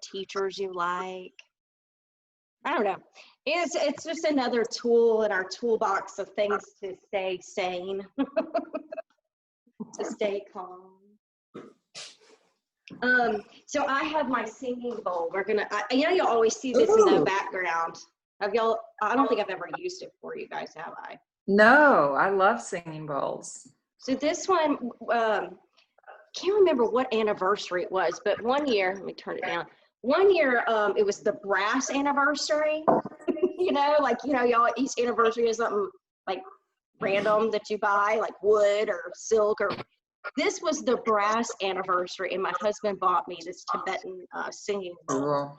teachers you like. I don't know. It's just another tool in our toolbox of things to stay sane, to stay calm. So I have my singing bowl. You'll always see this in the background. Have y'all? I don't think I've ever used it for you guys, have I? No, I love singing bowls. So this one, can't remember what anniversary it was, but one year, let me turn it down. One year, it was the brass anniversary. Y'all, each anniversary is something like random that you buy, like wood or silk. Or this was the brass anniversary, and my husband bought me this Tibetan singing bowl.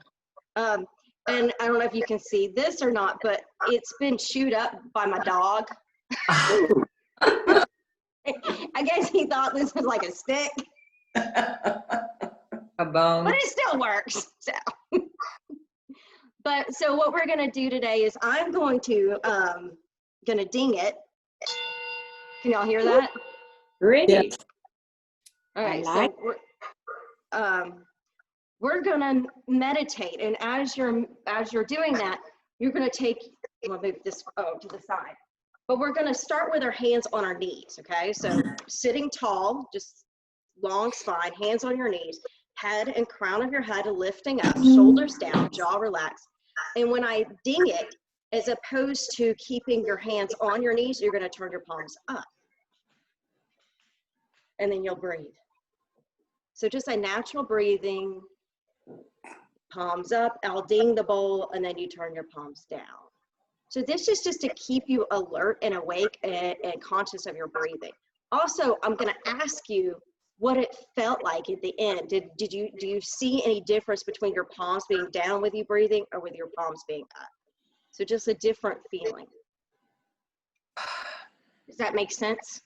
And I don't know if you can see this or not, but it's been chewed up by my dog. I guess he thought this was like a stick. A bone. But it still works. So what we're gonna do today is I'm going to ding it. Can y'all hear that? Great. Yes. All right, so we're gonna meditate, and as you're doing that, you're gonna take. I'm gonna move this to the side, but we're gonna start with our hands on our knees. Okay, so sitting tall, just long spine, hands on your knees, head and crown of your head lifting up, shoulders down, jaw relaxed. And when I ding it, as opposed to keeping your hands on your knees, you're gonna turn your palms up, and then you'll breathe. So just a natural breathing, palms up, I'll ding the bowl, and then you turn your palms down. So this is just to keep you alert and awake and conscious of your breathing. Also, I'm gonna ask you what it felt like at the end. Do you see any difference between your palms being down with you breathing or with your palms being up? So just a different feeling. Does that make sense?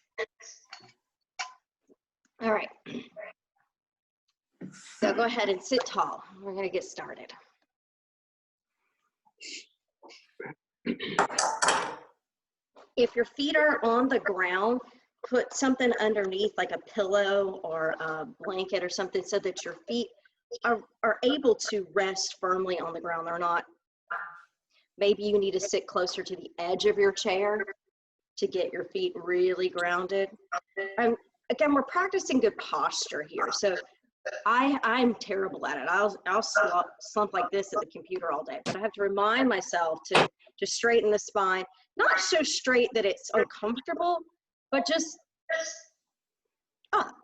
All right. So go ahead and sit tall. We're gonna get started. If your feet are on the ground, put something underneath, like a pillow or a blanket or something, so that your feet are able to rest firmly on the ground. They're not, maybe you need to sit closer to the edge of your chair to get your feet really grounded. Again, we're practicing good posture here. So I'm terrible at it. I'll slump like this at the computer all day, but I have to remind myself to straighten the spine, not so straight that it's uncomfortable, but just up,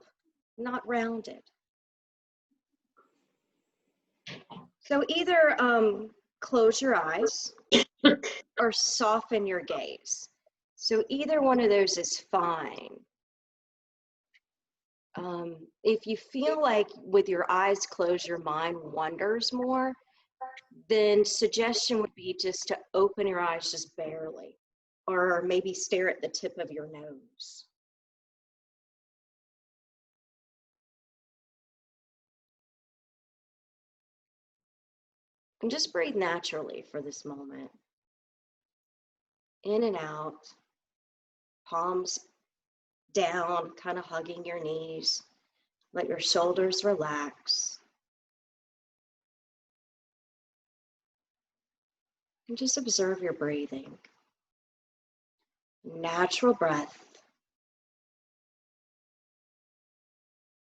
not rounded. So either close your eyes or soften your gaze. So either one of those is fine. If you feel like with your eyes closed, your mind wanders more, then suggestion would be just to open your eyes just barely, or maybe stare at the tip of your nose. And just breathe naturally for this moment. In and out, palms down, kind of hugging your knees. Let your shoulders relax. And just observe your breathing. Natural breath.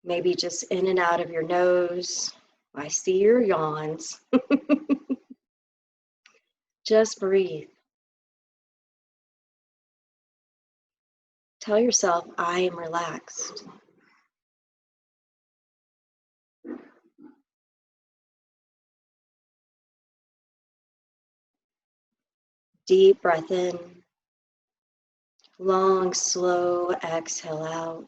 Maybe just in and out of your nose. I see your yawns. Just breathe. Tell yourself, I am relaxed. Deep breath in. Long, slow exhale out.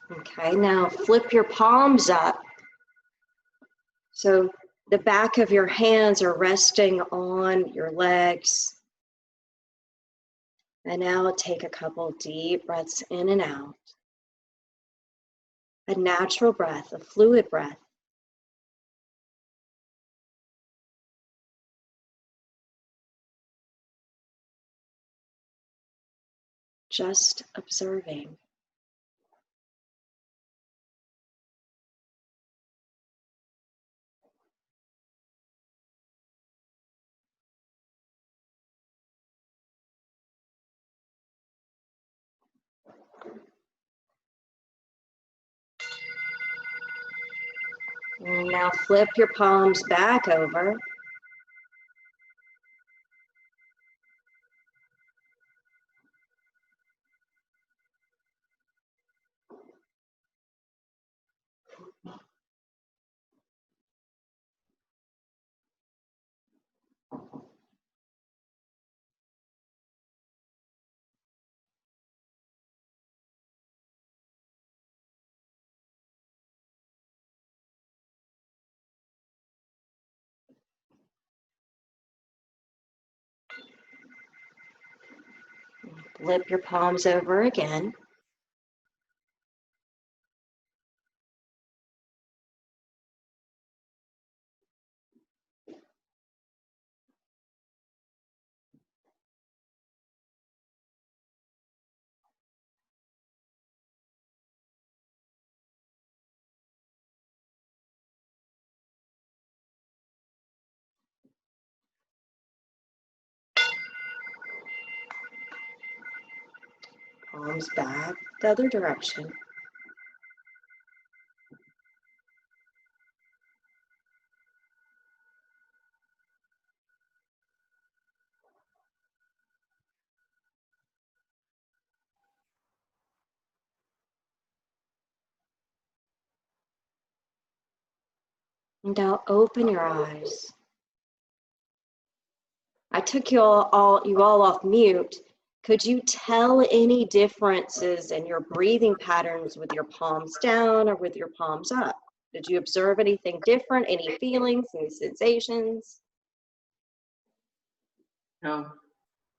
Okay, now flip your palms up. So the back of your hands are resting on your legs. And now take a couple deep breaths in and out. A natural breath, a fluid breath. just observing. And now flip your palms back over. Flip your palms over again. Palms back the other direction. And now open your eyes. I took you all off mute. Could you tell any differences in your breathing patterns with your palms down or with your palms up? Did you observe anything different? Any feelings, any sensations? No.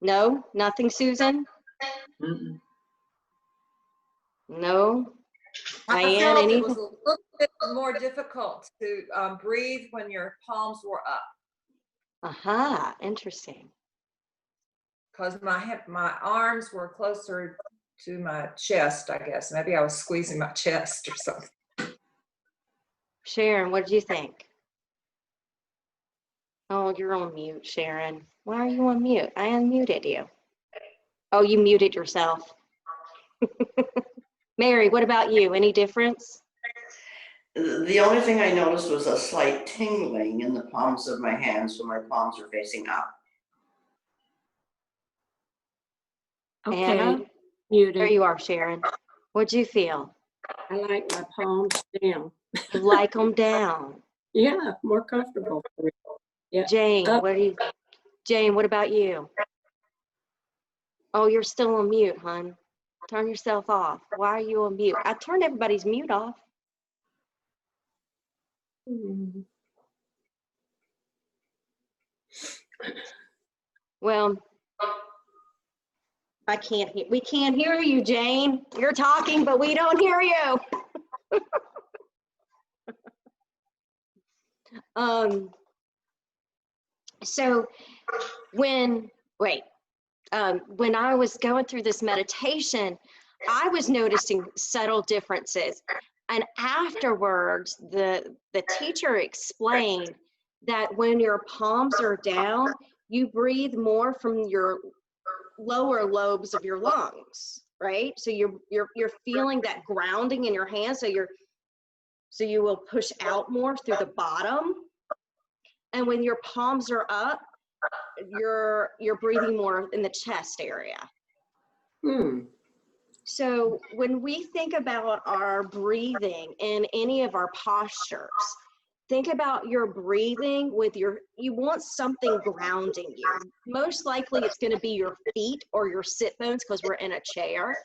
No, nothing, Susan? Mm-mm. No. I Diane, felt it anything? was a little bit more difficult to breathe when your palms were up Aha, interesting. because my arms were closer to my chest, I guess. Maybe I was squeezing my chest or something. Sharon, what did you think? Oh, you're on mute, Sharon. Why are you on mute? I unmuted you. Oh, you muted yourself. Mary, what about you? Any difference? The only thing I noticed was a slight tingling in the palms of my hands when my palms are facing up. Okay, Anna? There muted. you are, Sharon. What'd you feel? I like my palms down. You like them down. Yeah, more comfortable for me. Yeah. Jane, Up. Jane, what about you? Oh, you're still on mute, hon. Turn yourself off. Why are you on mute? I turned everybody's mute off. Mm. Well, we can't hear you, Jane. You're talking, but we don't hear you. So when I was going through this meditation, I was noticing subtle differences. And afterwards, the teacher explained that when your palms are down, you breathe more from your lower lobes of your lungs, right? So you're feeling that grounding in your hands. So you will push out more through the bottom. And when your palms are up, you're breathing more in the chest area. Hmm. So when we think about our breathing in any of our postures, think about your breathing with you want something grounding you. Most likely it's going to be your feet or your sit bones because we're in a chair.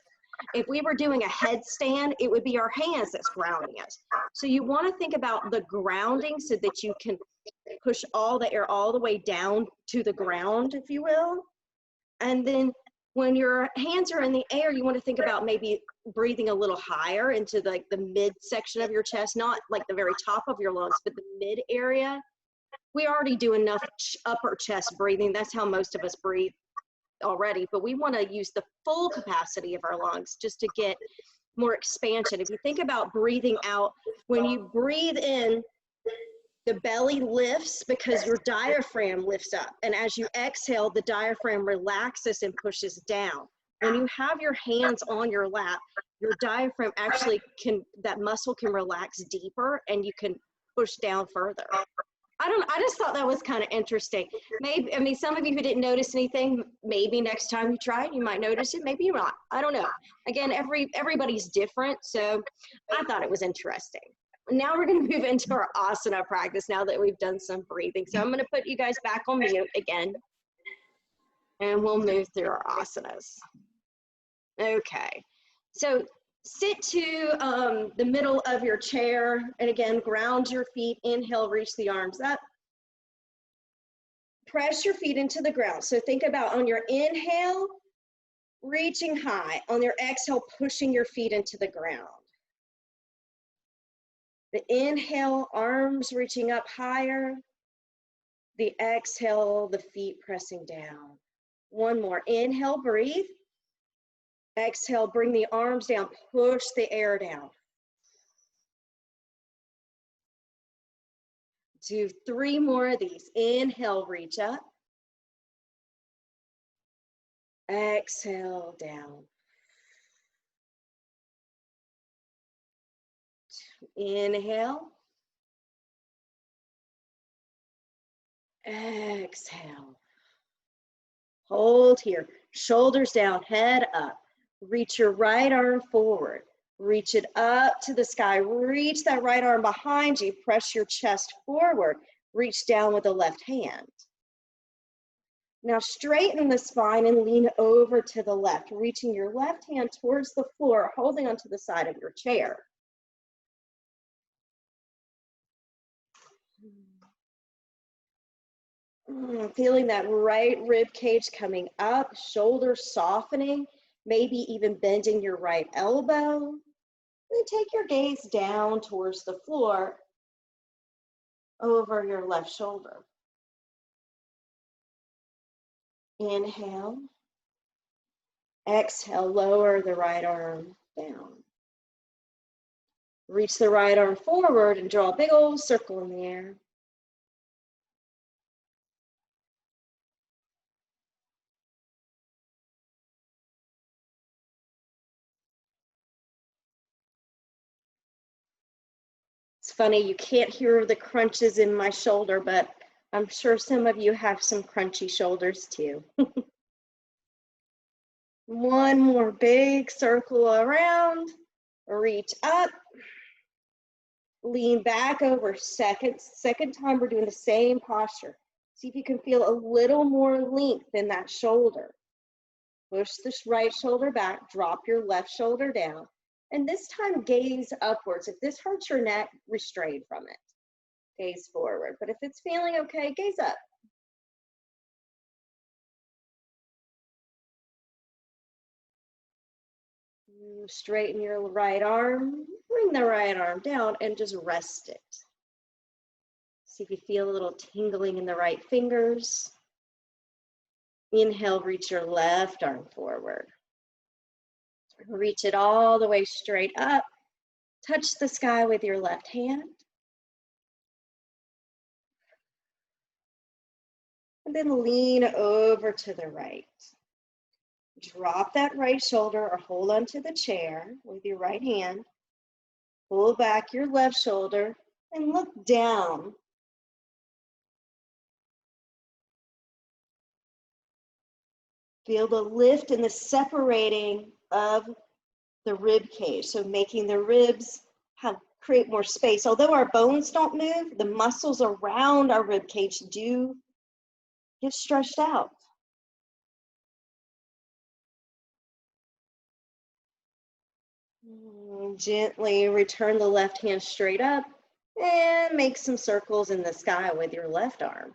If we were doing a headstand, it would be our hands that's grounding us. So you want to think about the grounding so that you can push all the air all the way down to the ground, if you will. And then when your hands are in the air, you want to think about maybe breathing a little higher into like the mid section of your chest, not like the very top of your lungs, but the mid area. We already do enough upper chest breathing. That's how most of us breathe already, but we want to use the full capacity of our lungs just to get more expansion. If you think about breathing out, when you breathe in, the belly lifts because your diaphragm lifts up. And as you exhale, the diaphragm relaxes and pushes down. When you have your hands on your lap, your diaphragm actually that muscle can relax deeper and you can push down further. I just thought that was kind of interesting. Maybe, I mean, some of you who didn't notice anything, maybe next time you try it, you might notice it, maybe you're not. I don't know. Again, everybody's different, so I thought it was interesting. Now we're going to move into our asana practice now that we've done some breathing. So I'm going to put you guys back on mute again, and we'll move through our asanas. Okay, so sit to the middle of your chair, and again, ground your feet. Inhale, reach the arms up. Press your feet into the ground. So think about on your inhale, reaching high. On your exhale, pushing your feet into the ground. The inhale, arms reaching up higher. The exhale, the feet pressing down. One more. Inhale, breathe. Exhale, bring the arms down, push the air down. Do 3 more of these. Inhale, reach up. Exhale, down. Inhale. Exhale. Hold here. Shoulders down, head up. Reach your right arm forward. Reach it up to the sky. Reach that right arm behind you. Press your chest forward. Reach down with the left hand. Now straighten the spine and lean over to the left, reaching your left hand towards the floor, holding onto the side of your chair. Feeling that right rib cage coming up, shoulders softening, maybe even bending your right elbow. Then take your gaze down towards the floor over your left shoulder. Inhale. Exhale, lower the right arm down. Reach the right arm forward and draw a big old circle in the air. It's funny, you can't hear the crunches in my shoulder, but I'm sure some of you have some crunchy shoulders too. One more big circle around, reach up, lean back over. Second time we're doing the same posture. See if you can feel a little more length in that shoulder. Push this right shoulder back, drop your left shoulder down. And this time, gaze upwards. If this hurts your neck, restrain from it. Gaze forward. But if it's feeling okay, gaze up. Straighten your right arm. Bring the right arm down and just rest it. See if you feel a little tingling in the right fingers. Inhale, reach your left arm forward. Reach it all the way straight up. Touch the sky with your left hand. And then lean over to the right. Drop that right shoulder or hold onto the chair with your right hand. Pull back your left shoulder and look down. Feel the lift and the separating of the rib cage, so making the ribs create more space. Although our bones don't move, the muscles around our rib cage do get stretched out. Gently return the left hand straight up and make some circles in the sky with your left arm.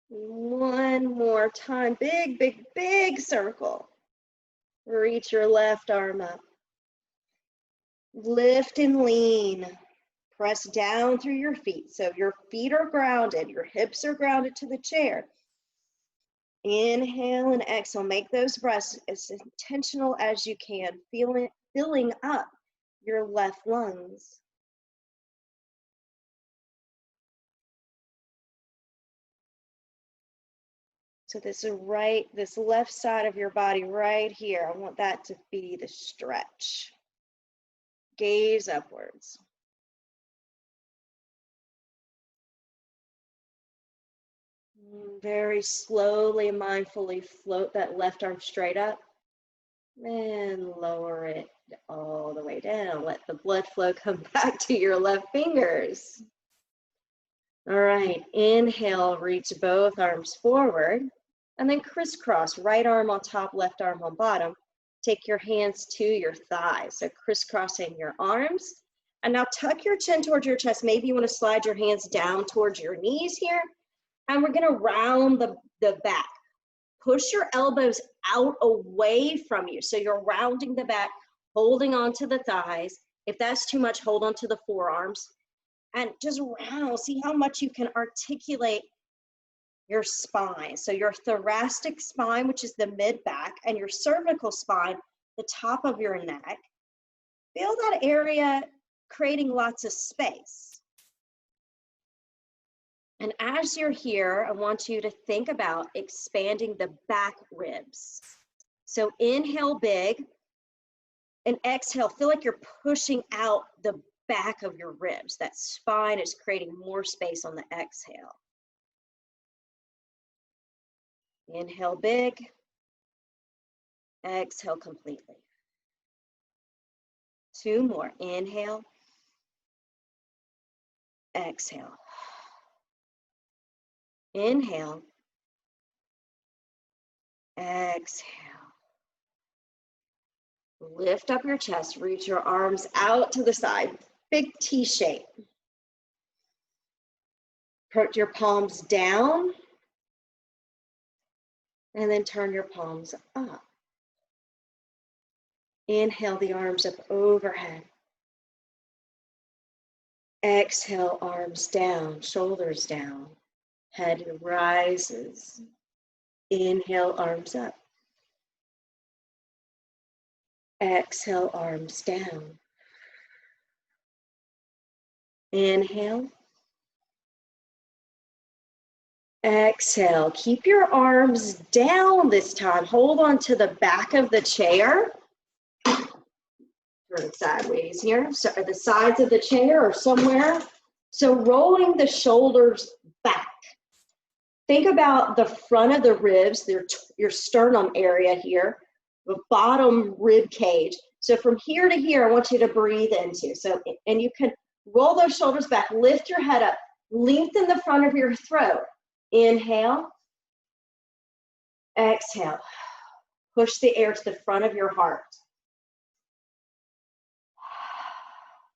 One more time. Big, big, big circle. Reach your left arm up. Lift and lean. Press down through your feet. So your feet are grounded, your hips are grounded to the chair. Inhale and exhale. Make those breaths as intentional as you can, filling up your left lungs. So this left side of your body right here, I want that to be the stretch. Gaze upwards. Very slowly and mindfully float that left arm straight up and lower it all the way down. Let the blood flow come back to your left fingers. All right, inhale, reach both arms forward and then crisscross, right arm on top, left arm on bottom. Take your hands to your thighs, so crisscrossing your arms. And now tuck your chin towards your chest. Maybe you want to slide your hands down towards your knees here. And we're gonna round the back. Push your elbows out away from you. So you're rounding the back, holding onto the thighs. If that's too much, hold onto the forearms. And just round, see how much you can articulate your spine. So your thoracic spine, which is the mid back, and your cervical spine, the top of your neck. Feel that area creating lots of space. And as you're here, I want you to think about expanding the back ribs. So inhale big and exhale. Feel like you're pushing out the back of your ribs. That spine is creating more space on the exhale. Inhale big, exhale completely. Two more. Inhale, exhale. Inhale, exhale. Lift up your chest, reach your arms out to the side, big T shape. Put your palms down and then turn your palms up. Inhale the arms up overhead. Exhale, arms down, shoulders down. Head rises. Inhale, arms up. Exhale, arms down. Inhale. Exhale. Keep your arms down this time. Hold on to the back of the chair. Turn it sideways here. So the sides of the chair or somewhere. So rolling the shoulders back. Think about the front of the ribs, your sternum area here, the bottom rib cage. So from here to here, I want you to breathe into. So, and you can roll those shoulders back, lift your head up, lengthen the front of your throat. Inhale, exhale. Push the air to the front of your heart.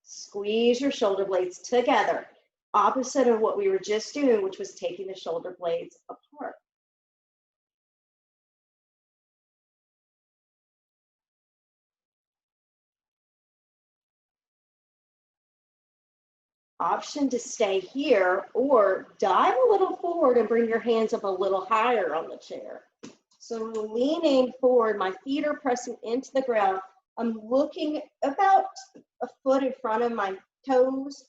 Squeeze your shoulder blades together. Opposite of what we were just doing, which was taking the shoulder blades apart. Option to stay here or dive a little forward and bring your hands up a little higher on the chair. So leaning forward, my feet are pressing into the ground. I'm looking about a foot in front of my toes,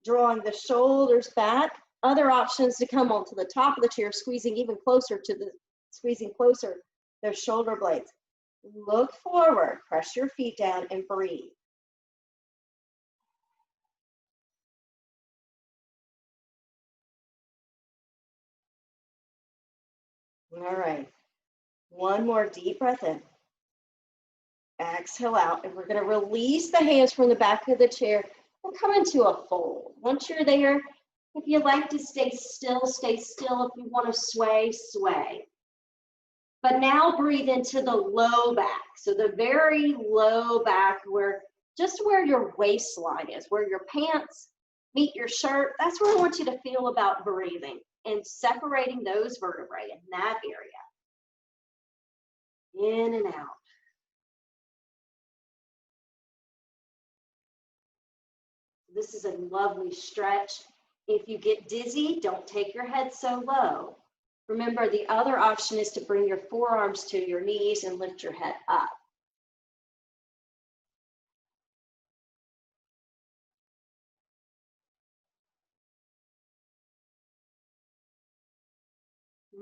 drawing the shoulders back. Other options to come onto the top of the chair, squeezing closer those shoulder blades. Look forward, press your feet down and breathe. All right, one more deep breath in. Exhale out, and we're gonna release the hands from the back of the chair. We'll come into a fold. Once you're there, if you like to stay still, stay still. If you want to sway, sway. But now breathe into the low back. So the very low back, just where your waistline is, where your pants meet your shirt. That's where I want you to feel about breathing. and separating those vertebrae in that area. In and out. This is a lovely stretch. If you get dizzy, don't take your head so low. Remember, the other option is to bring your forearms to your knees and lift your head up.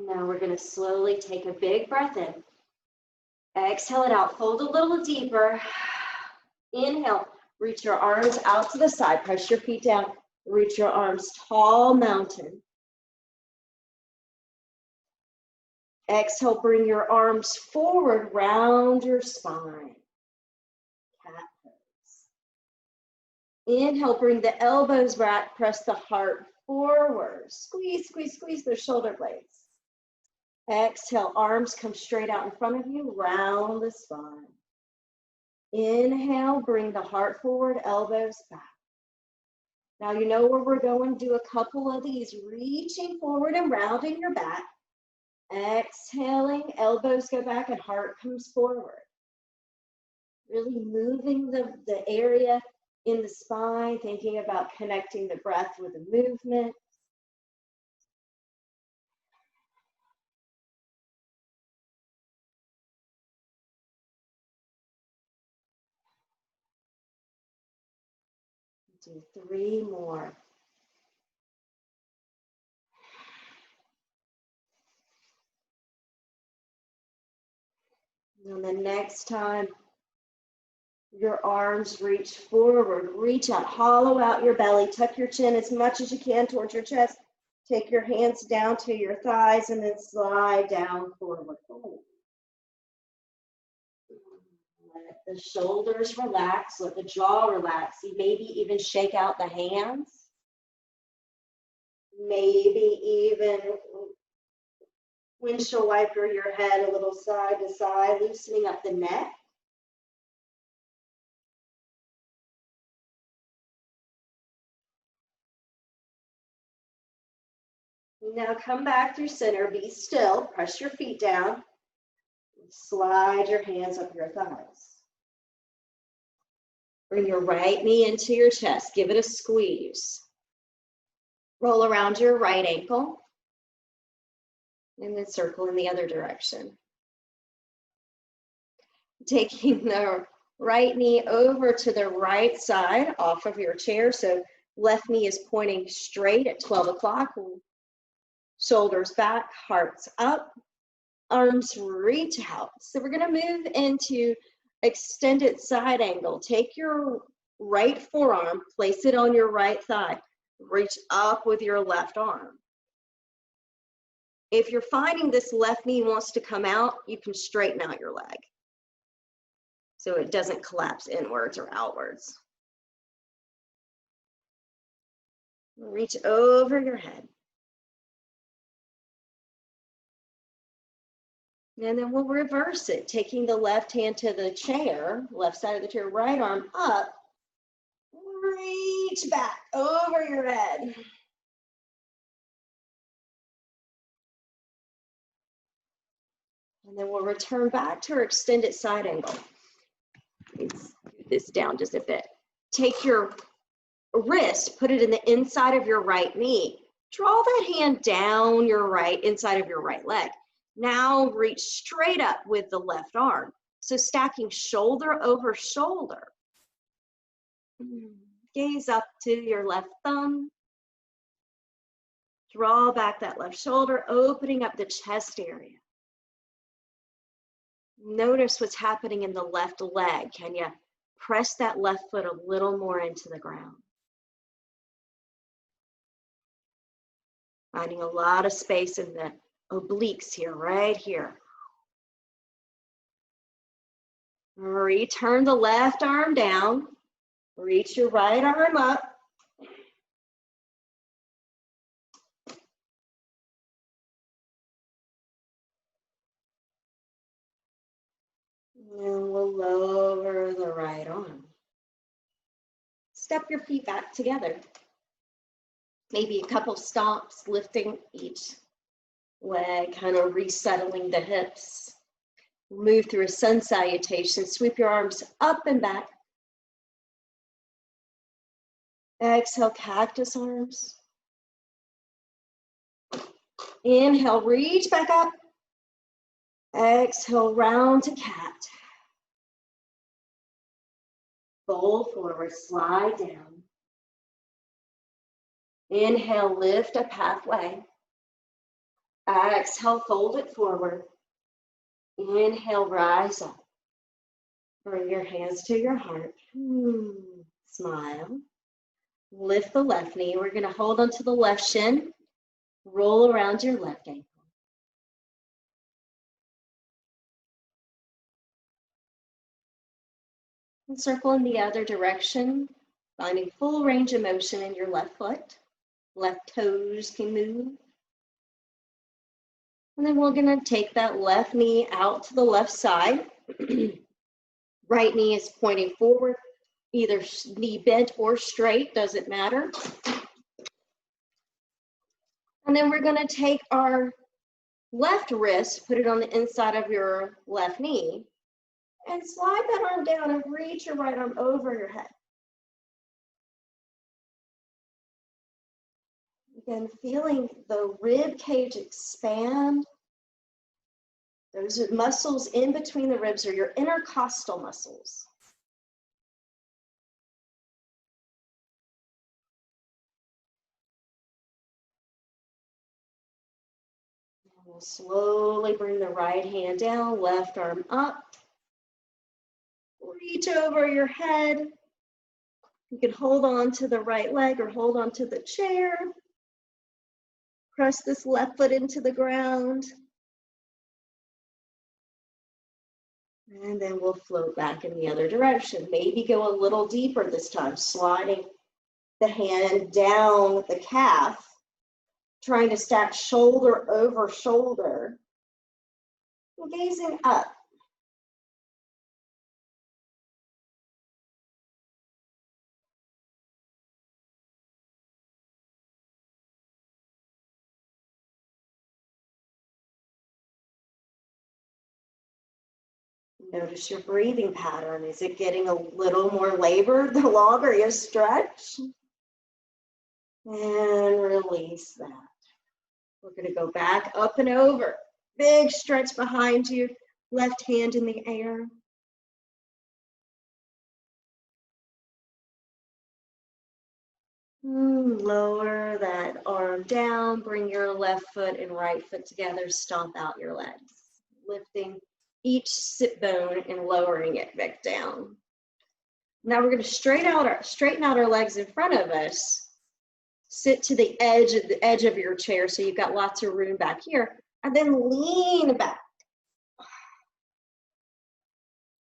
Now we're going to slowly take a big breath in. Exhale it out, fold a little deeper. Inhale, reach your arms out to the side, press your feet down, reach your arms, tall mountain. Exhale, bring your arms forward, round your spine. Cat pose. Inhale, bring the elbows back, press the heart forward. Squeeze, squeeze, squeeze those shoulder blades. Exhale, arms come straight out in front of you, round the spine. Inhale, bring the heart forward, elbows back. Now you know where we're going. Do a couple of these, reaching forward and rounding your back. Exhaling, elbows go back and heart comes forward. Really moving the area in the spine, thinking about connecting the breath with the movement. Do 3 more. And the next time your arms reach forward, reach out, hollow out your belly, tuck your chin as much as you can towards your chest. Take your hands down to your thighs and then slide down forward. Let the shoulders relax, let the jaw relax. You maybe even shake out the hands. Maybe even windshield wiper your head a little side to side, loosening up the neck. Now come back through center, be still, press your feet down, slide your hands up your thighs. Bring your right knee into your chest, give it a squeeze. Roll around your right ankle, and then circle in the other direction. Taking the right knee over to the right side off of your chair, so left knee is pointing straight at 12 o'clock. Shoulders back, hearts up, arms reach out. So we're going to move into extended side angle. Take your right forearm, place it on your right thigh. Reach up with your left arm. If you're finding this left knee wants to come out, you can straighten out your leg so it doesn't collapse inwards or outwards. Reach over your head. And then we'll reverse it, taking the left hand to the chair, left side of the chair, right arm up, reach back over your head. And then we'll return back to our extended side angle. Let's do this down just a bit. Take your wrist, put it in the inside of your right knee. Draw that hand down your right, inside of your right leg. Now reach straight up with the left arm. So stacking shoulder over shoulder. Gaze up to your left thumb. Draw back that left shoulder, opening up the chest area. Notice what's happening in the left leg. Can you press that left foot a little more into the ground? Finding a lot of space in the obliques here, right here. Return the left arm down. Reach your right arm up. And we'll lower the right arm. Step your feet back together. Maybe a couple stomps, lifting each leg, kind of resettling the hips. Move through a sun salutation. Sweep your arms up and back. Exhale, cactus arms. Inhale, reach back up. Exhale, round to cat. Fold forward, slide down. Inhale, lift up halfway. Exhale, fold it forward. Inhale, rise up. Bring your hands to your heart. Smile. Lift the left knee. We're going to hold onto the left shin. Roll around your left ankle. And circle in the other direction, finding full range of motion in your left foot. Left toes can move. And then we're going to take that left knee out to the left side. Right knee is pointing forward, either knee bent or straight, doesn't matter. And then we're going to take our left wrist, put it on the inside of your left knee, and slide that arm down and reach your right arm over your head. Again, feeling the rib cage expand. Those muscles in between the ribs are your intercostal muscles. And we'll slowly bring the right hand down, left arm up. Reach over your head. You can hold on to the right leg or hold on to the chair. Press this left foot into the ground. And then we'll float back in the other direction. Maybe go a little deeper this time, sliding the hand down the calf, trying to stack shoulder over shoulder, and gazing up. Notice your breathing pattern. Is it getting a little more labored the longer you stretch? And release that. We're going to go back up and over. Big stretch behind you. Left hand in the air. Lower that arm down. Bring your left foot and right foot together. Stomp out your legs. Lifting each sit bone and lowering it back down. Now we're going to straighten out our legs in front of us. Sit to the edge of your chair so you've got lots of room back here, and then lean back.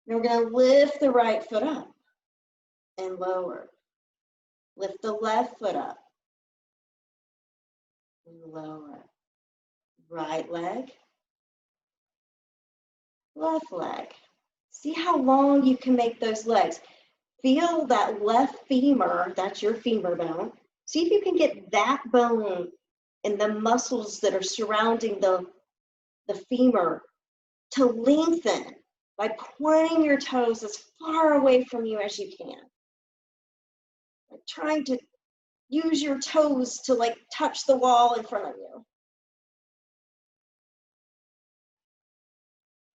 Now we're going to lift the right foot up and lower. Lift the left foot up and lower. Right leg. Left leg. See how long you can make those legs. Feel that left femur, that's your femur bone. See if you can get that bone and the muscles that are surrounding the femur to lengthen by pointing your toes as far away from you as you can. Like trying to use your toes to like touch the wall in front of you.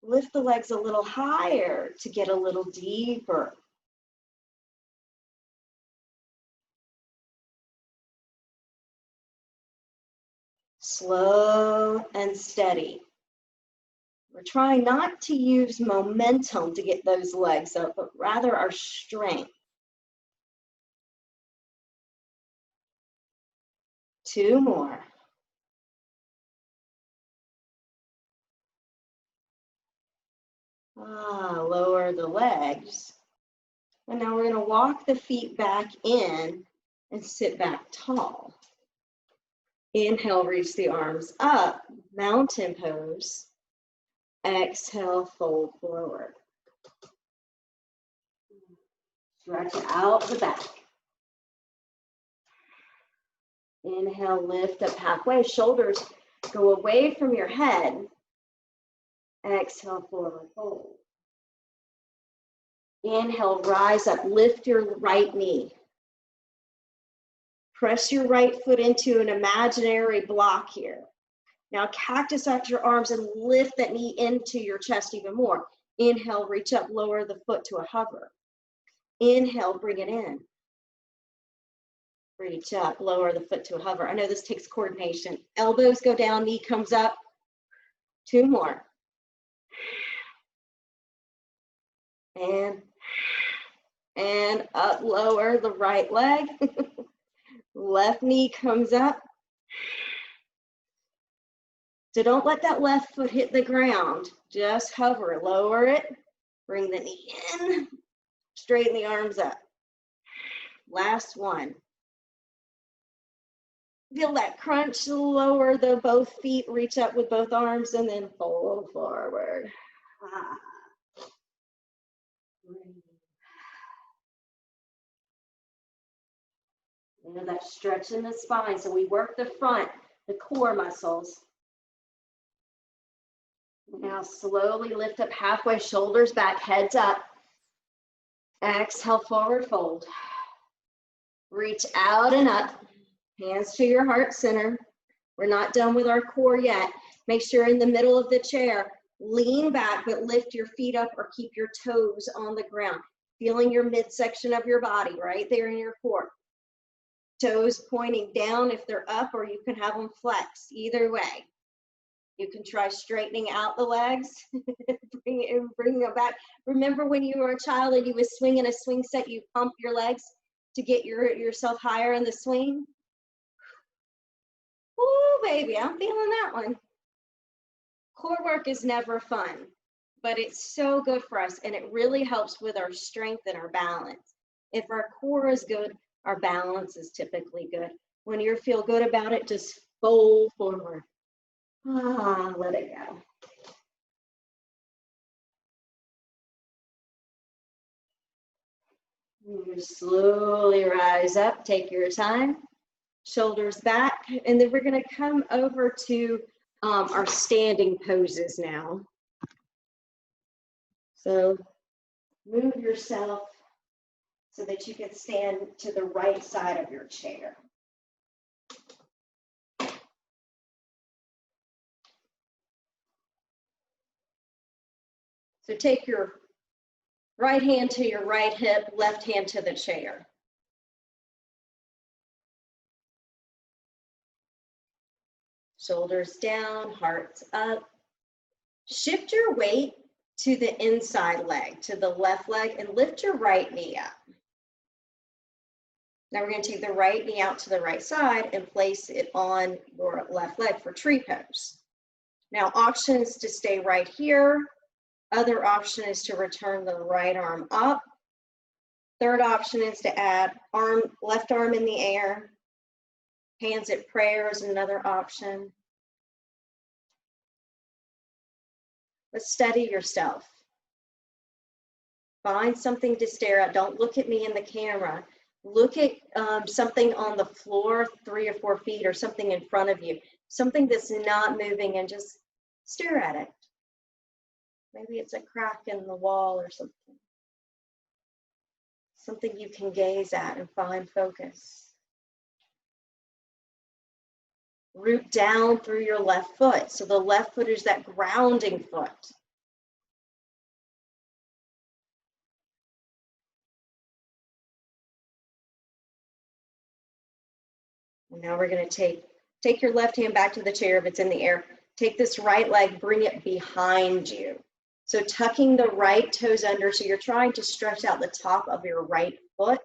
Lift the legs a little higher to get a little deeper. Slow and steady. We're trying not to use momentum to get those legs up, but rather our strength. 2 more. Lower the legs. And now we're going to walk the feet back in and sit back tall. Inhale, reach the arms up, mountain pose. Exhale, fold forward. Stretch out the back. Inhale, lift up halfway. Shoulders go away from your head. Exhale, forward fold. Inhale, rise up. Lift your right knee. Press your right foot into an imaginary block here. Now cactus out your arms and lift that knee into your chest even more. Inhale, reach up, lower the foot to a hover. Inhale, bring it in. Reach up, lower the foot to a hover. I know this takes coordination. Elbows go down, knee comes up. 2 more. And up, lower the right leg. Left knee comes up. So don't let that left foot hit the ground. Just hover, lower it, bring the knee in, straighten the arms up. Last one. Feel that crunch, lower the both feet, reach up with both arms, and then fold forward. You know, that stretch in the spine. So we work the front, the core muscles. Now slowly lift up halfway, shoulders back, heads up. Exhale, forward fold. Reach out and up, hands to your heart center. We're not done with our core yet. Make sure in the middle of the chair, lean back, but lift your feet up or keep your toes on the ground. Feeling your midsection of your body right there in your core. Toes pointing down if they're up, or you can have them flex, either way. You can try straightening out the legs, bring them back. Remember when you were a child and you was swinging a swing set, you pump your legs to get yourself higher in the swing? Ooh, baby, I'm feeling that one. Core work is never fun, but it's so good for us, and it really helps with our strength and our balance. If our core is good, our balance is typically good. When you feel good about it, just fold forward. Let it go. You slowly rise up, take your time, shoulders back, and then we're going to come over to our standing poses now. So move yourself so that you can stand to the right side of your chair. So take your right hand to your right hip, left hand to the chair. Shoulders down, hearts up. Shift your weight to the inside leg, to the left leg, and lift your right knee up. Now we're going to take the right knee out to the right side and place it on your left leg for tree pose. Now options to stay right here. Other option is to return the right arm up. Third option is to add left arm in the air. Hands at prayer is another option. But steady yourself. Find something to stare at. Don't look at me in the camera. Look at something on the floor 3 or 4 feet, or something in front of you. Something that's not moving, and just stare at it. Maybe it's a crack in the wall or something. Something you can gaze at and find focus. Root down through your left foot. So the left foot is that grounding foot. And now we're going to take your left hand back to the chair if it's in the air. Take this right leg, bring it behind you. So tucking the right toes under, so you're trying to stretch out the top of your right foot.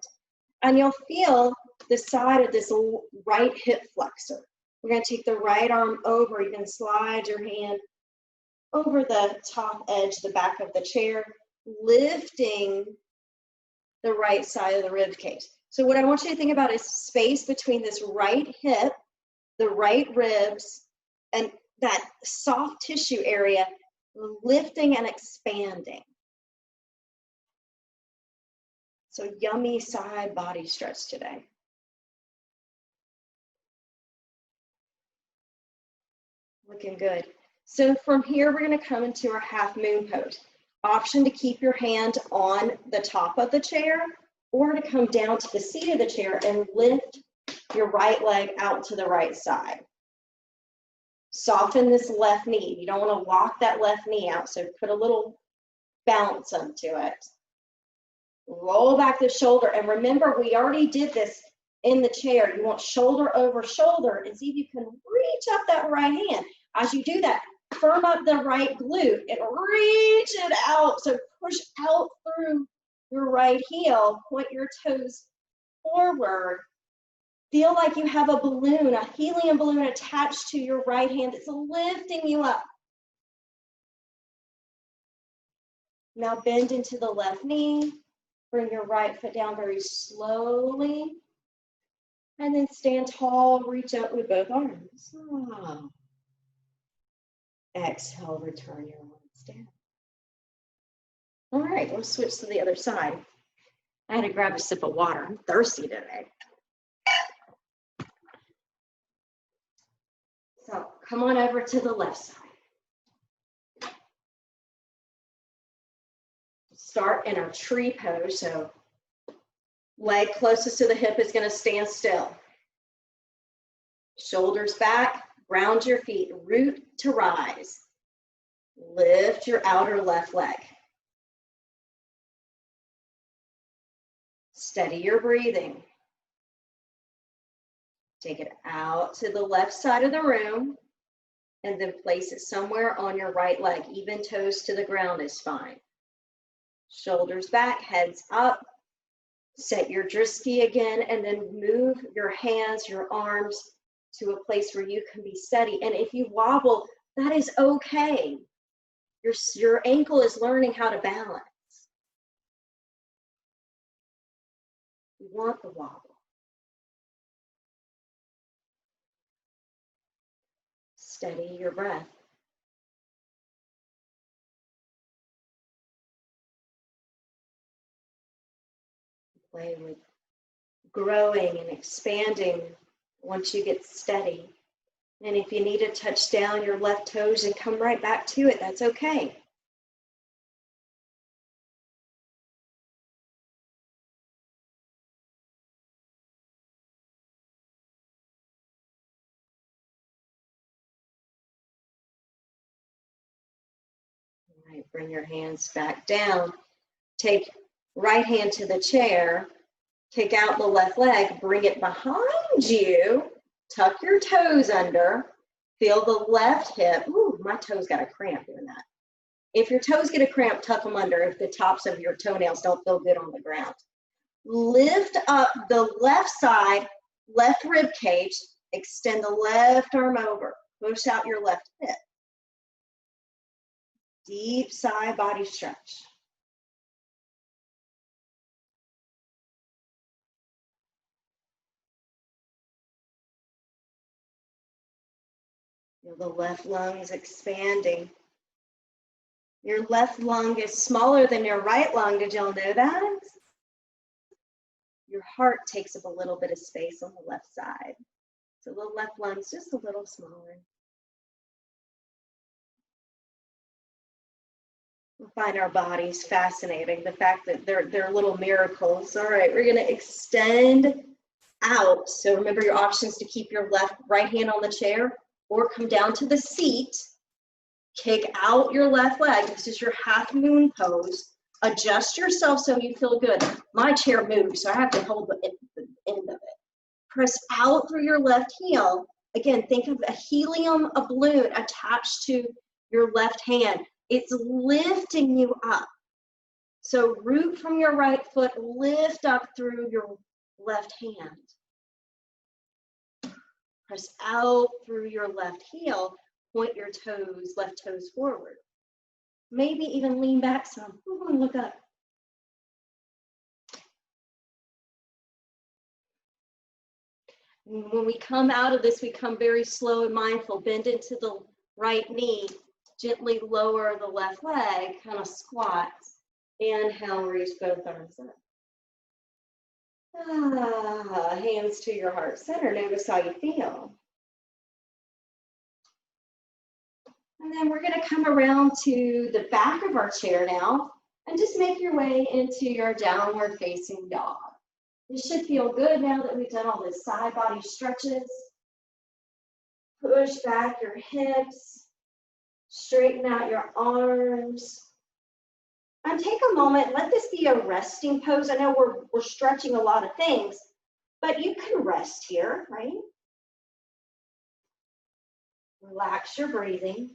And you'll feel the side of this right hip flexor. We're going to take the right arm over. You can slide your hand over the top edge, the back of the chair, lifting the right side of the rib cage. So what I want you to think about is space between this right hip, the right ribs, and that soft tissue area, lifting and expanding. So yummy side body stretch today. Looking good. So from here, we're going to come into our half moon pose. Option to keep your hand on the top of the chair or to come down to the seat of the chair and lift your right leg out to the right side. Soften this left knee. You don't want to lock that left knee out, so put a little bounce onto it. Roll back the shoulder, and remember, we already did this in the chair. You want shoulder over shoulder, and see if you can reach up that right hand. As you do that, firm up the right glute and reach it out. So push out through your right heel, point your toes forward. Feel like you have a balloon, a helium balloon attached to your right hand that's lifting you up. Now bend into the left knee. Bring your right foot down very slowly. And then stand tall, reach up with both arms. Oh. Exhale, return your arms down. All right, we'll switch to the other side. I had to grab a sip of water. I'm thirsty today. So come on over to the left side. Start in our tree pose. So leg closest to the hip is going to stand still. Shoulders back, ground your feet, root to rise. Lift your outer left leg. Steady your breathing. Take it out to the left side of the room and then place it somewhere on your right leg. Even toes to the ground is fine. Shoulders back, heads up. Set your Drisky again and then move your hands, your arms to a place where you can be steady. And if you wobble, that is okay. Your ankle is learning how to balance. You want the wobble. Steady your breath. Play with growing and expanding once you get steady. And if you need to touch down your left toes and come right back to it, that's okay. All right, bring your hands back down. Take right hand to the chair. Kick out the left leg, bring it behind you. Tuck your toes under. Feel the left hip. Ooh, my toes got a cramp doing that. If your toes get a cramp, tuck them under if the tops of your toenails don't feel good on the ground. Lift up the left side, left rib cage. Extend the left arm over. Push out your left hip. Deep side body stretch. Feel the left lung is expanding. Your left lung is smaller than your right lung. Did y'all know that? Your heart takes up a little bit of space on the left side. So the left lung's just a little smaller. We find our bodies fascinating. The fact that they're little miracles. All right, we're gonna extend out. So remember your options to keep your right hand on the chair or come down to the seat. Kick out your left leg. This is your half moon pose. Adjust yourself so you feel good. My chair moves, so I have to hold the end of it. Press out through your left heel. Again, think of a balloon attached to your left hand. It's lifting you up. So root from your right foot, lift up through your left hand. Press out through your left heel, point your toes, left toes forward. Maybe even lean back some. Ooh, look up. When we come out of this, we come very slow and mindful. Bend into the right knee. Gently lower the left leg, kind of squats. Inhale, reach both arms up. Hands to your heart center. Notice how you feel. And then we're gonna come around to the back of our chair now and just make your way into your downward facing dog. You should feel good now that we've done all the side body stretches. Push back your hips, straighten out your arms. And take a moment, let this be a resting pose. I know we're stretching a lot of things, but you can rest here, right? Relax your breathing.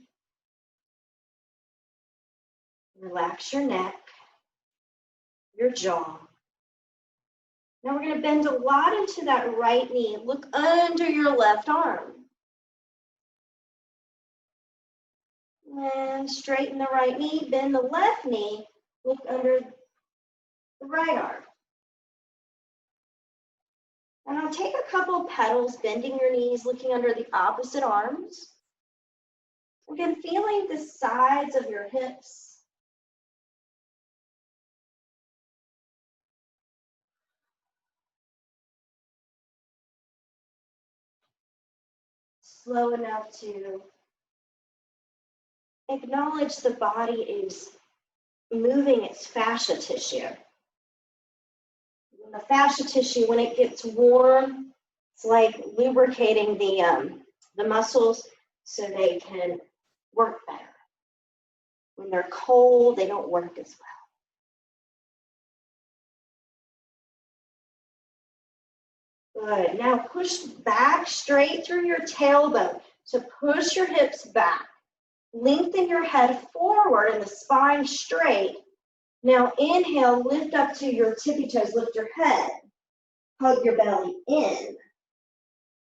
Relax your neck, your jaw. Now we're going to bend a lot into that right knee. Look under your left arm. And straighten the right knee, bend the left knee, look under the right arm. And I'll take a couple petals, bending your knees, looking under the opposite arms. Again, feeling the sides of your hips. Slow enough to acknowledge the body is moving its fascia tissue. The fascia tissue, when it gets warm, it's like lubricating the muscles so they can work better. When they're cold, they don't work as well. Good. Now push back straight through your tailbone. So push your hips back. Lengthen your head forward and the spine straight. Now inhale, lift up to your tippy toes, lift your head. Hug your belly in.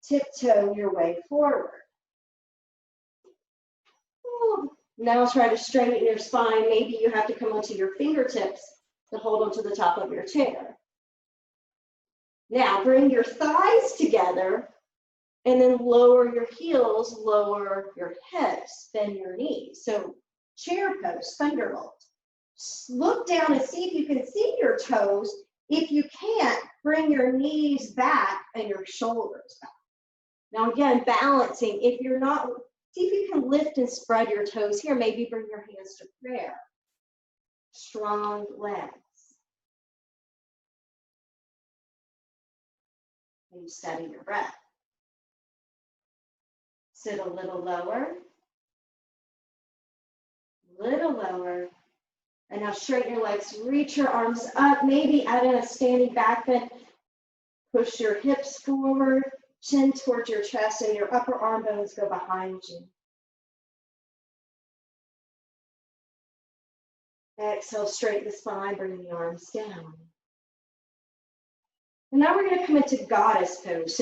Tiptoe your way forward. Now try to straighten your spine. Maybe you have to come onto your fingertips to hold onto the top of your chair. Now bring your thighs together and then lower your heels, lower your hips, bend your knees. So chair pose, thunderbolt. Look down and see if you can see your toes. If you can't, bring your knees back and your shoulders back. Now again, balancing. If you're not, see if you can lift and spread your toes here. Maybe bring your hands to prayer. Strong legs. And steady your breath. Sit a little lower. Little lower. And now straighten your legs, reach your arms up, maybe add in a standing back bend. Push your hips forward, chin towards your chest, and your upper arm bones go behind you. Exhale, straighten the spine, bring the arms down. And now we're going to come into goddess pose,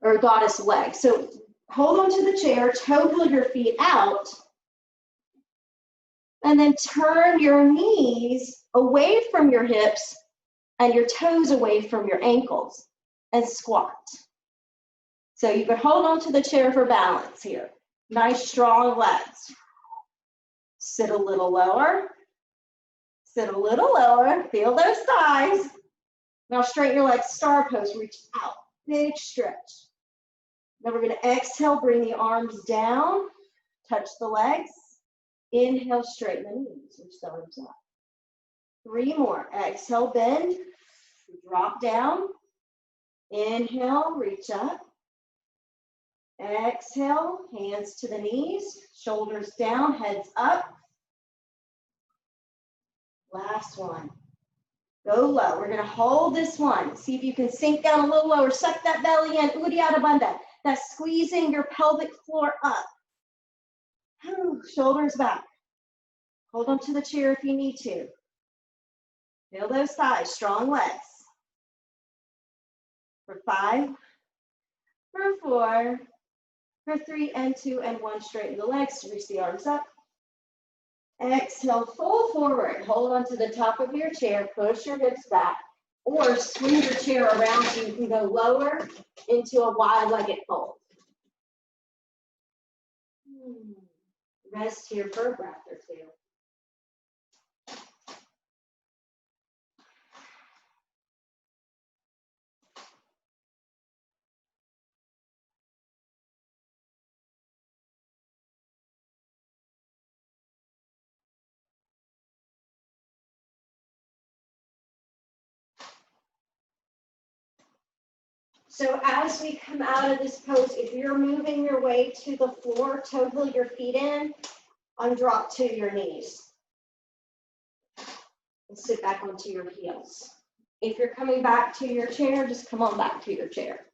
or goddess leg. So hold on to the chair, toe heel your feet out, and then turn your knees away from your hips and your toes away from your ankles and squat. So you can hold on to the chair for balance here. Nice strong legs. Sit a little lower. Sit a little lower. Feel those thighs. Now straighten your legs, star pose, reach out. Big stretch. Now we're going to exhale, bring the arms down, touch the legs. Inhale, straighten the knees, reach the arms up. 3 more. Exhale, bend, drop down. Inhale, reach up. Exhale, hands to the knees, shoulders down, heads up. Last one. Go low. We're going to hold this one. See if you can sink down a little lower. Suck that belly in. Uddiyana Bandha. That's squeezing your pelvic floor up. Shoulders back. Hold on to the chair if you need to. Feel those thighs, strong legs. For 5, for 4, for 3 and 2 and 1. Straighten the legs, reach the arms up. Exhale, fold forward. Hold on to the top of your chair, push your hips back, or swing your chair around so you can go lower into a wide-legged fold. Rest here for a breath or 2. So as we come out of this pose, if you're moving your way to the floor, toe heel your feet in, undrop to your knees. And sit back onto your heels. If you're coming back to your chair, just come on back to your chair.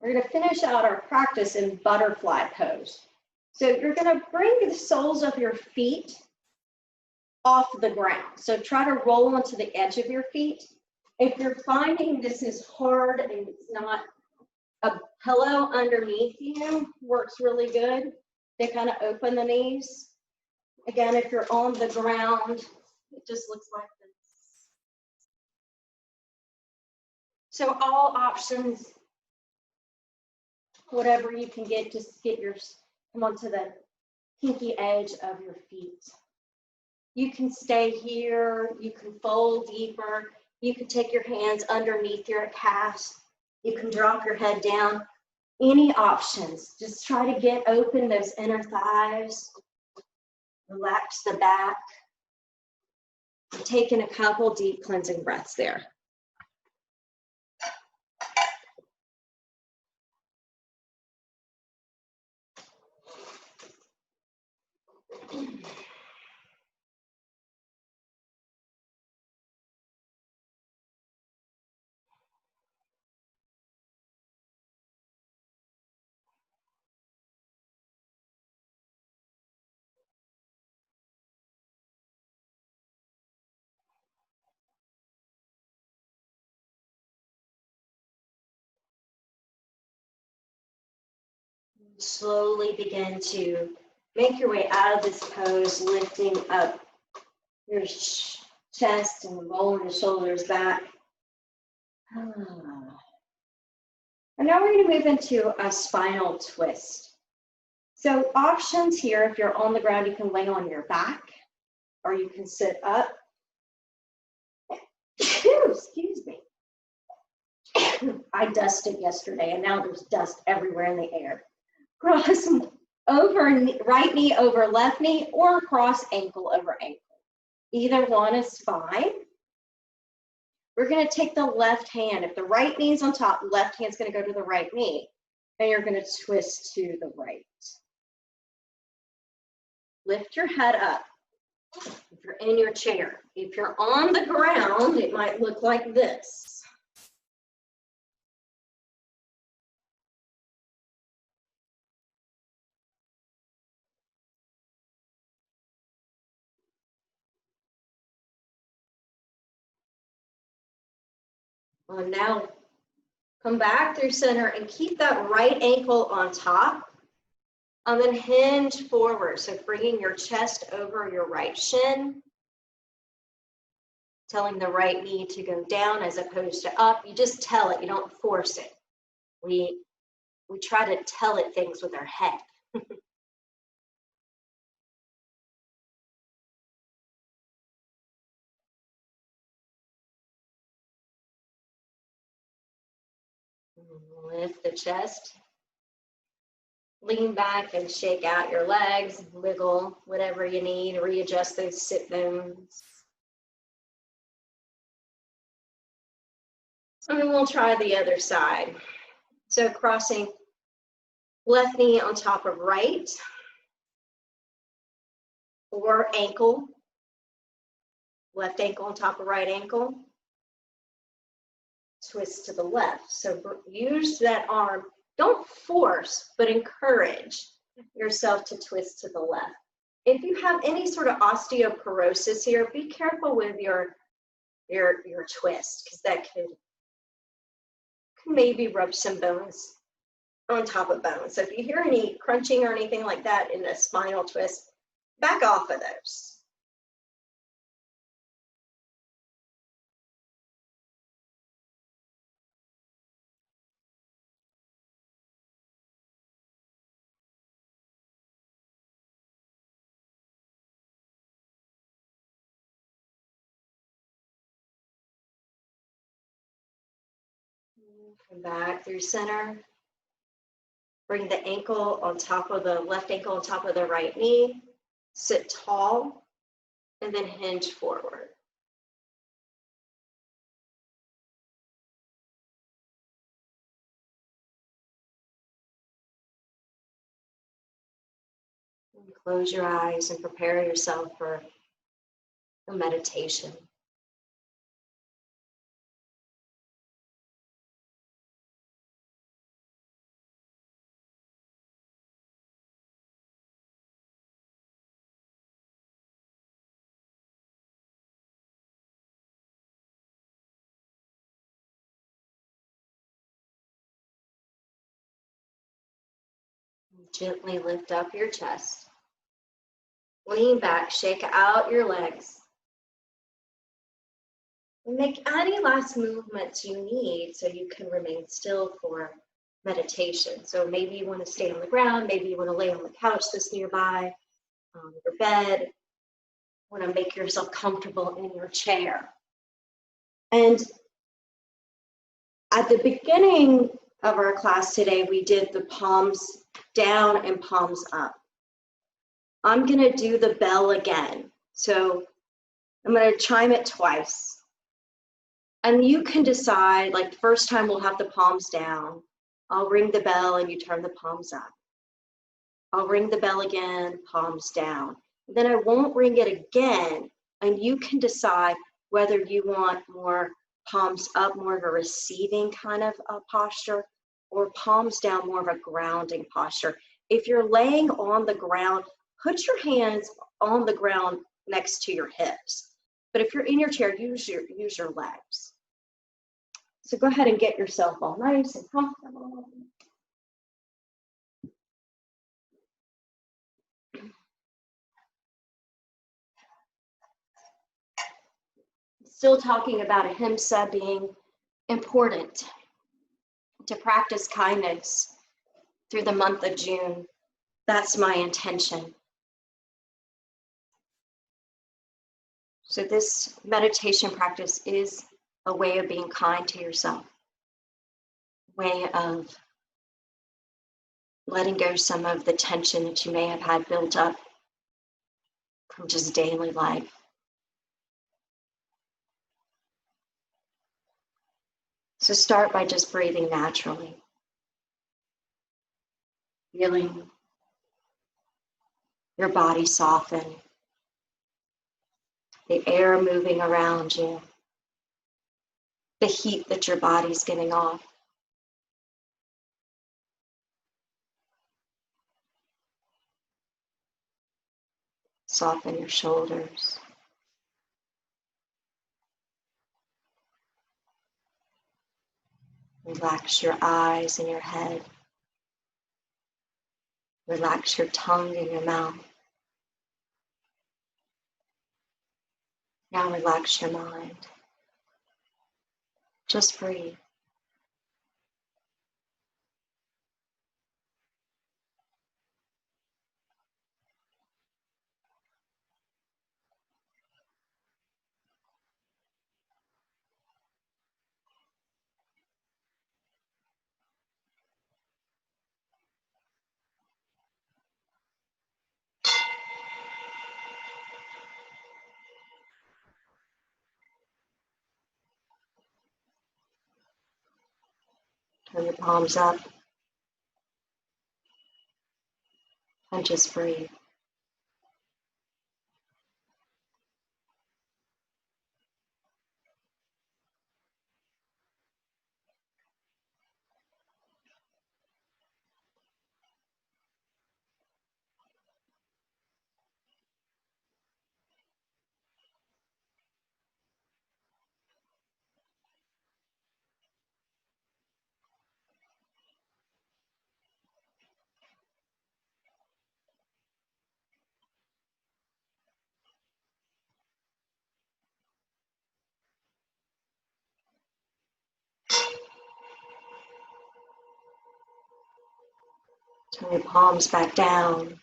We're going to finish out our practice in butterfly pose. So you're going to bring the soles of your feet off the ground. So try to roll onto the edge of your feet. If you're finding this is hard and it's not, a pillow underneath you works really good. They kind of open the knees. Again, if you're on the ground, it just looks like this. So all options, whatever you can get, just get your, come onto the pinky edge of your feet. You can stay here, you can fold deeper, you can take your hands underneath your calves, you can drop your head down. Any options, just try to get open those inner thighs, relax the back. Taking a couple deep cleansing breaths there. Slowly begin to make your way out of this pose, lifting up your chest and rolling the shoulders back. And now we're going to move into a spinal twist. So options here, if you're on the ground, you can lay on your back or you can sit up. Excuse me. I dusted yesterday and now there's dust everywhere in the air. Cross over right knee over left knee or cross ankle over ankle. Either one is fine. We're going to take the left hand. If the right knee is on top, left hand's going to go to the right knee. And you're going to twist to the right. Lift your head up. If you're in your chair. If you're on the ground, it might look like this. Well, now come back through center and keep that right ankle on top. And then hinge forward. So bringing your chest over your right shin. Telling the right knee to go down as opposed to up. You just tell it, you don't force it. We try to tell it things with our head. Lift the chest. Lean back and shake out your legs, wiggle, whatever you need, readjust those sit bones. And then we'll try the other side. So crossing left knee on top of right, or ankle, left ankle on top of right ankle. Twist to the left. So use that arm. Don't force, but encourage yourself to twist to the left. If you have any sort of osteoporosis here, be careful with your twist, because that could maybe rub some bones on top of bones. So if you hear any crunching or anything like that in a spinal twist, back off of those. Come back through center. Bring the ankle on top of the left ankle on top of the right knee. Sit tall. and then hinge forward. And close your eyes and prepare yourself for a meditation. Gently lift up your chest. Lean back, shake out your legs. And make any last movements you need so you can remain still for meditation. So maybe you want to stay on the ground, maybe you want to lay on the couch that's nearby, your bed. You want to make yourself comfortable in your chair. And at the beginning of our class today, we did the palms down and palms up. I'm going to do the bell again. So I'm going to chime it twice. And you can decide, like the first time we'll have the palms down. I'll ring the bell and you turn the palms up. I'll ring the bell again, palms down. Then I won't ring it again. And you can decide whether you want more palms up, more of a receiving kind of posture, or palms down, more of a grounding posture. If you're laying on the ground, put your hands on the ground next to your hips. But if you're in your chair, use your legs. So go ahead and get yourself all nice and comfortable. Still talking about ahimsa being important, to practice kindness through the month of June. That's my intention. So this meditation practice is a way of being kind to yourself, a way of letting go some of the tension that you may have had built up from just daily life. So start by just breathing naturally, feeling your body soften, the air moving around you, the heat that your body's giving off. Soften your shoulders. Relax your eyes and your head. Relax your tongue and your mouth. Now relax your mind. Just breathe. Turn your palms up and just breathe. Turn your palms back down.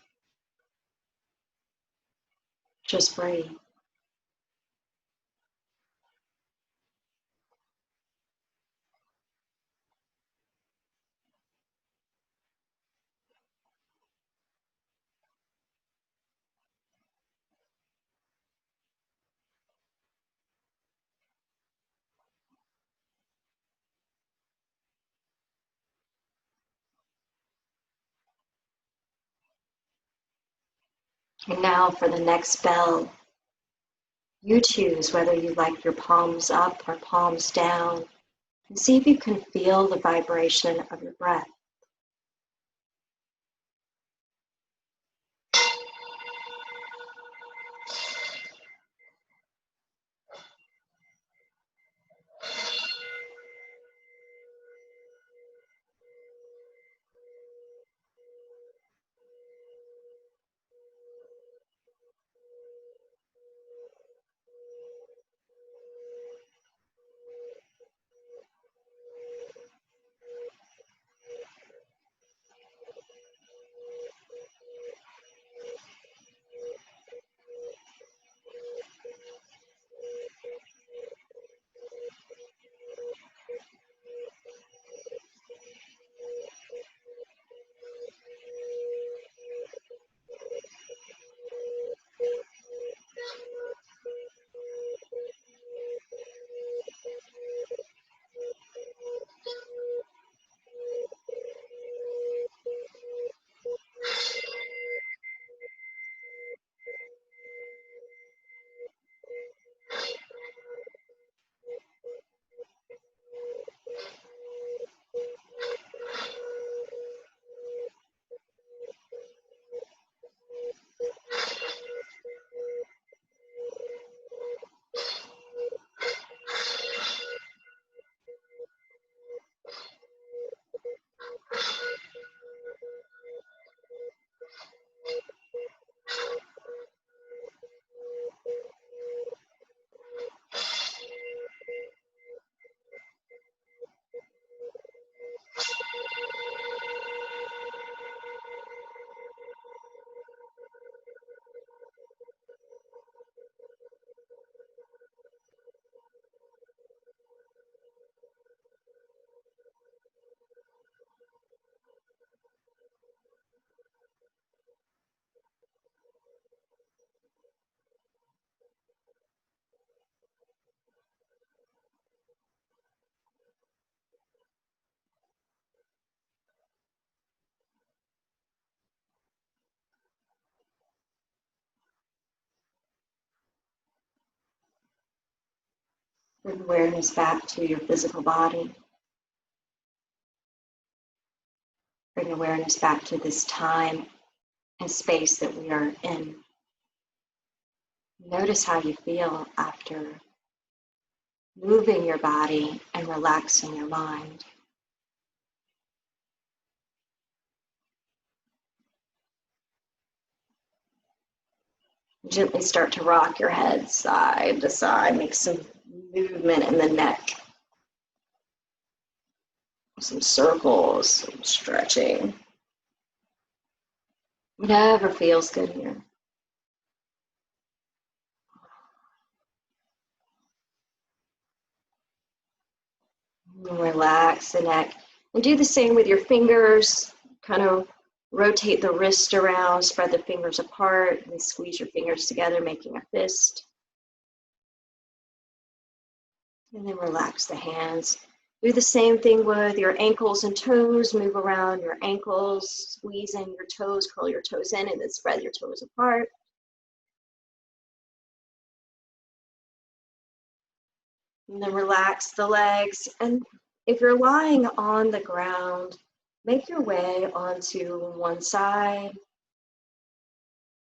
Just breathe. And now for the next bell, you choose whether you like your palms up or palms down, and see if you can feel the vibration of your breath. Bring awareness back to your physical body. Bring awareness back to this time and space that we are in. Notice how you feel after moving your body and relaxing your mind. Gently start to rock your head side to side. Make some movement in the neck. Some circles, some stretching. Whatever feels good here. Relax the neck. And do the same with your fingers. Kind of rotate the wrist around, spread the fingers apart, and squeeze your fingers together, making a fist. And then relax the hands. Do the same thing with your ankles and toes. Move around your ankles, squeeze in your toes, curl your toes in, and then spread your toes apart. And then relax the legs. And if you're lying on the ground, make your way onto one side.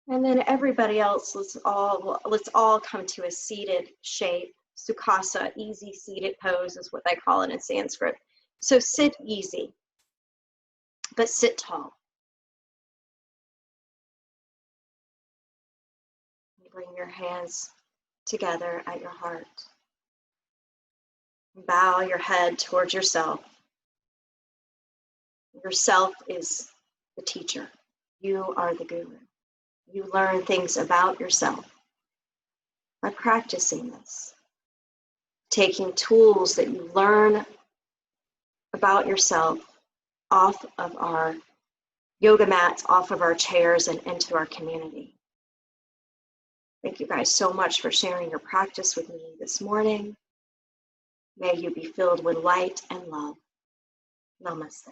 And then everybody else, let's all come to a seated shape. Sukhasana, easy seated pose is what they call it in Sanskrit. So sit easy, but sit tall. Bring your hands together at your heart. Bow your head towards yourself. Yourself is the teacher. You are the guru. You learn things about yourself by practicing this. Taking tools that you learn about yourself off of our yoga mats, off of our chairs, and into our community. Thank you guys so much for sharing your practice with me this morning. May you be filled with light and love. Namaste.